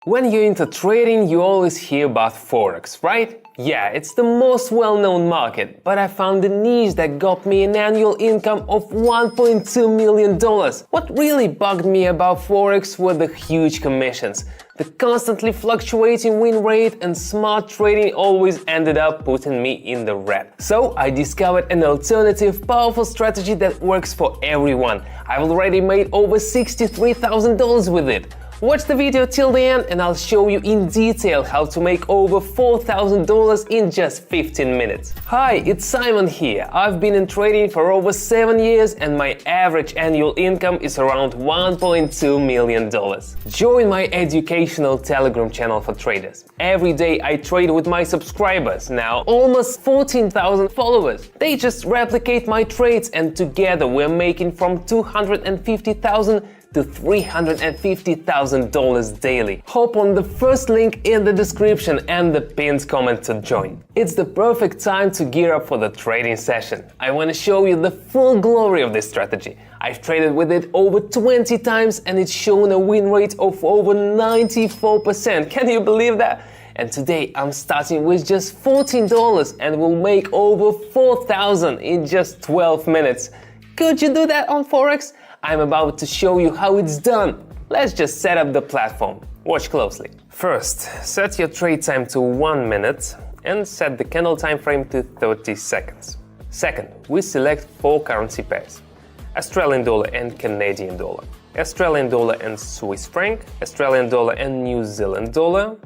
When you're into trading, you always hear about Forex, right? Yeah, it's the most well-known market, but I found a niche that got me an annual income of $1.2 million. What really bugged me about Forex were the huge commissions. The constantly fluctuating win rate and smart trading always ended up putting me in the red. So I discovered an alternative, powerful strategy that works for everyone. I've already made over $63,000 with it. Watch the video till the end and I'll show you in detail how to make over $4,000 in just 15 minutes. Hi, it's Simon here. I've been in trading for over 7 years and my average annual income is around $1.2 million. Join my educational Telegram channel for traders. Every day I trade with my subscribers, now almost 14,000 followers. They just replicate my trades and together we're making from $250,000 to $350,000 daily. Hop on the first link in the description and the pinned comment to join. It's the perfect time to gear up for the trading session. I want to show you the full glory of this strategy. I've traded with it over 20 times and it's shown a win rate of over 94%. Can you believe that? And today I'm starting with just $14 and will make over $4,000 in just 12 minutes. Could you do that on Forex? I'm about to show you how it's done. Let's just set up the platform. Watch closely. First, set your trade time to 1 minute and set the candle time frame to 30 seconds. Second, we select 4 currency pairs: Australian dollar and Canadian dollar, Australian dollar and Swiss franc, Australian dollar and New Zealand dollar,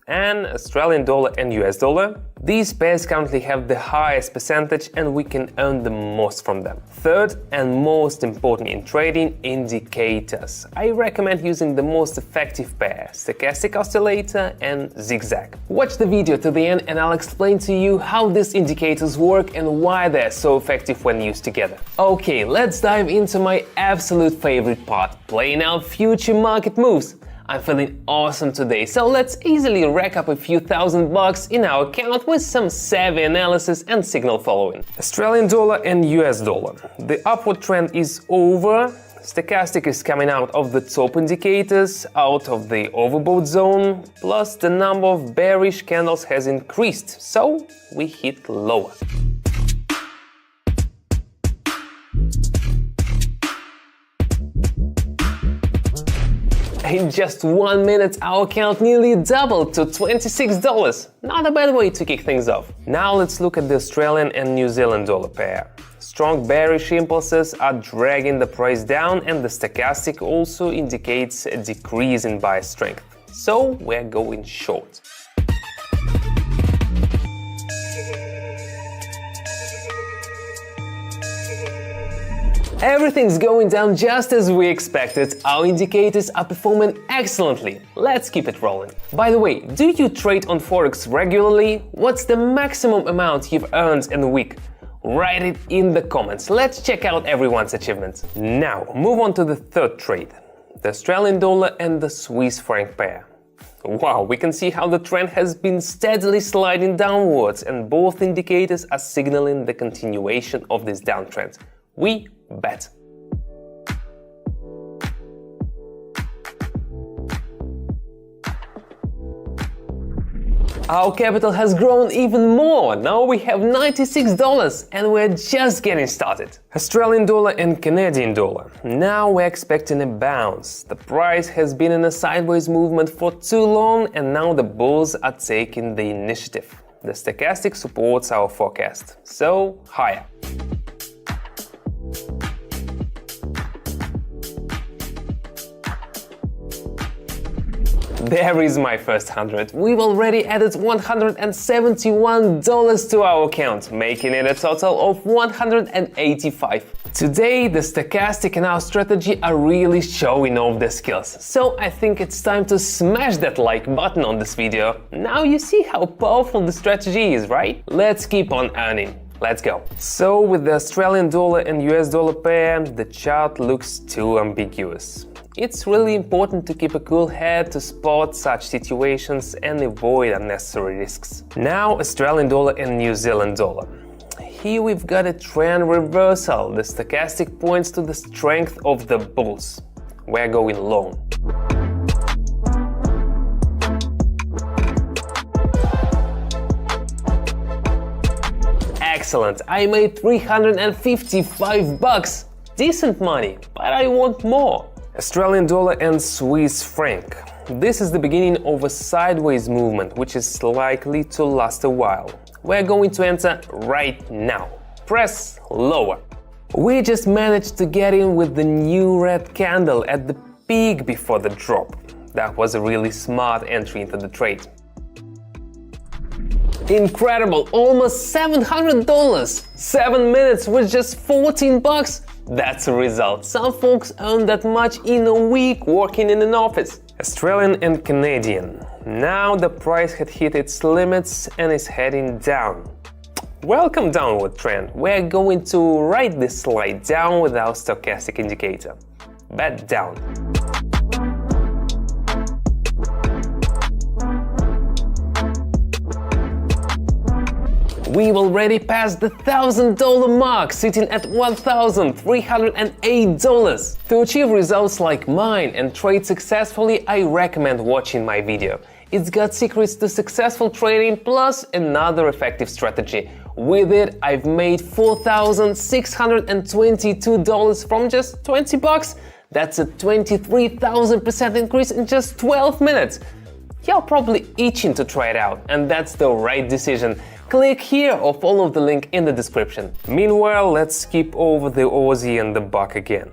and Australian dollar and US dollar. These pairs currently have the highest percentage and we can earn the most from them. Third and most important in trading, indicators. I recommend using the most effective pair, stochastic oscillator and zigzag. Watch the video to the end and I'll explain to you how these indicators work and why they're so effective when used together. Okay, let's dive into my absolute favorite part, playing out future market moves. I'm feeling awesome today, so let's easily rack up a few $1,000 in our account with some savvy analysis and signal following. Australian dollar and US dollar. The upward trend is over. Stochastic is coming out of the top indicators, out of the overbought zone, plus the number of bearish candles has increased, so we hit lower. In just 1 minute, our account nearly doubled to $26. Not a bad way to kick things off. Now let's look at the Australian and New Zealand dollar pair. Strong bearish impulses are dragging the price down and the stochastic also indicates a decrease in buy strength. So we're going short. Everything's going down just as we expected. Our indicators are performing excellently. Let's keep it rolling. By the way, do you trade on Forex regularly? What's the maximum amount you've earned in a week? Write it in the comments. Let's check out everyone's achievements. Now, move on to the third trade, the Australian dollar and the Swiss franc pair. Wow, we can see how the trend has been steadily sliding downwards and both indicators are signaling the continuation of this downtrend. We bet. Our capital has grown even more. Now we have $96 and we're just getting started. Australian dollar and Canadian dollar. Now we're expecting a bounce. The price has been in a sideways movement for too long and now the bulls are taking the initiative. The stochastic supports our forecast, so higher. There is my first 100. We've already added $171 to our account, making it a total of 185. Today, the stochastic and our strategy are really showing off their skills. So I think it's time to smash that like button on this video. Now you see how powerful the strategy is, right? Let's keep on earning. Let's go. So with the Australian dollar and US dollar pair, the chart looks too ambiguous. It's really important to keep a cool head to spot such situations and avoid unnecessary risks. Now Australian dollar and New Zealand dollar. Here we've got a trend reversal. The stochastic points to the strength of the bulls. We're going long. Excellent, I made 355 bucks. Decent money, but I want more. Australian dollar and Swiss franc. This is the beginning of a sideways movement, which is likely to last a while. We're going to enter right now. Press lower. We just managed to get in with the new red candle at the peak before the drop. That was a really smart entry into the trade. Incredible, almost $700! 7 minutes with just 14 bucks? That's a result. Some folks earn that much in a week working in an office. Australian and Canadian. Now the price had hit its limits and is heading down. Welcome downward trend. We're going to ride this slide down with our stochastic indicator. Bet down. We've already passed the $1,000 mark, sitting at $1,308. To achieve results like mine and trade successfully, I recommend watching my video. It's got secrets to successful trading plus another effective strategy. With it, I've made $4,622 from just 20 bucks. That's a 23,000% increase in just 12 minutes. You're probably itching to try it out, and that's the right decision. Click here or follow the link in the description. Meanwhile, let's skip over the Aussie and the buck again.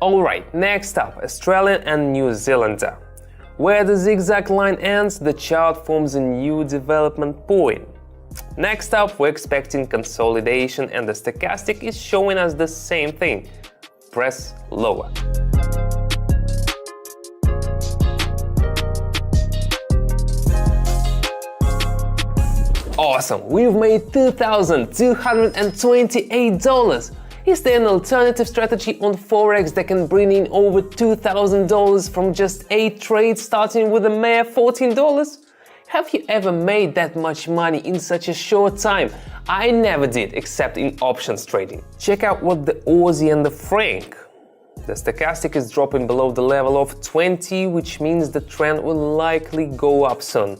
Alright, next up, Australian and New Zealander. Where the zigzag line ends, the chart forms a new development point. Next up, we're expecting consolidation and the stochastic is showing us the same thing. Press lower. Awesome, we've made $2,228. Is there an alternative strategy on Forex that can bring in over $2,000 from just 8 trades starting with a mere $14? Have you ever made that much money in such a short time? I never did, except in options trading. Check out what the Aussie and the franc. The stochastic is dropping below the level of 20, which means the trend will likely go up soon.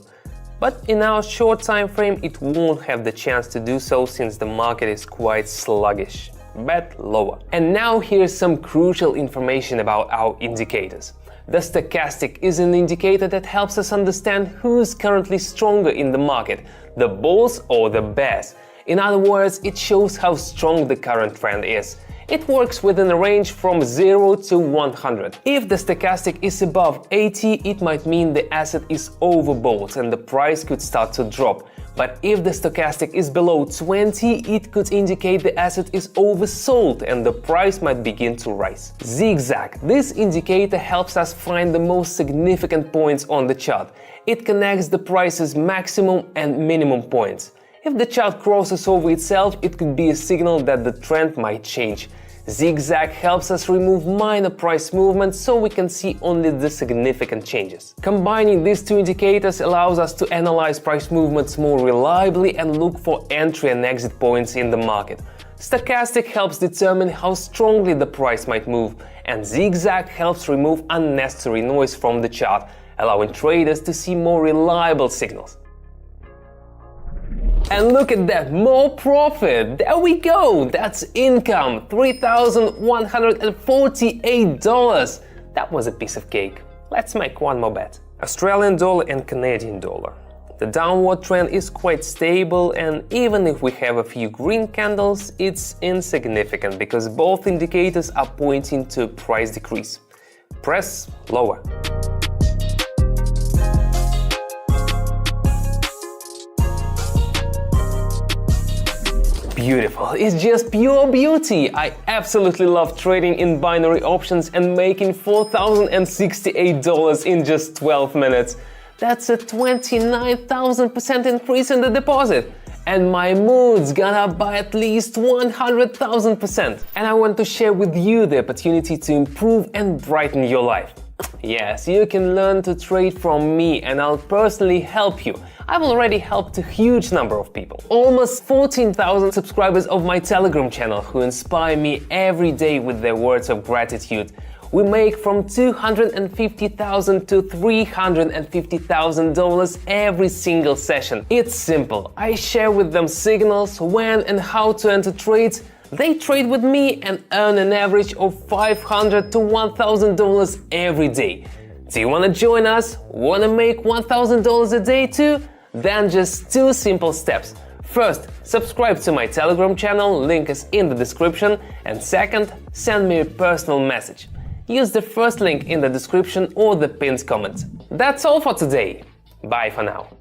But in our short time frame, it won't have the chance to do so since the market is quite sluggish. Bet lower. And now here's some crucial information about our indicators. The stochastic is an indicator that helps us understand who's currently stronger in the market, the bulls or the bears. In other words, it shows how strong the current trend is. It works within a range from 0 to 100. If the stochastic is above 80, it might mean the asset is overbought and the price could start to drop. But if the stochastic is below 20, it could indicate the asset is oversold and the price might begin to rise. Zigzag. This indicator helps us find the most significant points on the chart. It connects the price's maximum and minimum points. If the chart crosses over itself, it could be a signal that the trend might change. Zigzag helps us remove minor price movements so we can see only the significant changes. Combining these two indicators allows us to analyze price movements more reliably and look for entry and exit points in the market. Stochastic helps determine how strongly the price might move, and Zigzag helps remove unnecessary noise from the chart, allowing traders to see more reliable signals. And look at that, more profit! There we go! That's income, $3,148. That was a piece of cake. Let's make one more bet. Australian dollar and Canadian dollar. The downward trend is quite stable, and even if we have a few green candles, it's insignificant because both indicators are pointing to price decrease. Press lower. Beautiful, it's just pure beauty! I absolutely love trading in binary options and making $4,068 in just 12 minutes. That's a 29,000% increase in the deposit. And my mood's gone up by at least 100,000%. And I want to share with you the opportunity to improve and brighten your life. Yes, you can learn to trade from me and I'll personally help you. I've already helped a huge number of people. Almost 14,000 subscribers of my Telegram channel who inspire me every day with their words of gratitude. We make from $250,000 to $350,000 every single session. It's simple. I share with them signals, when and how to enter trades. They trade with me and earn an average of $500 to $1,000 every day. Do you want to join us? Want to make $1,000 a day too? Then just 2 simple steps. First, subscribe to my Telegram channel, link is in the description, and second, send me a personal message. Use the first link in the description or the pinned comment. That's all for today. Bye for now.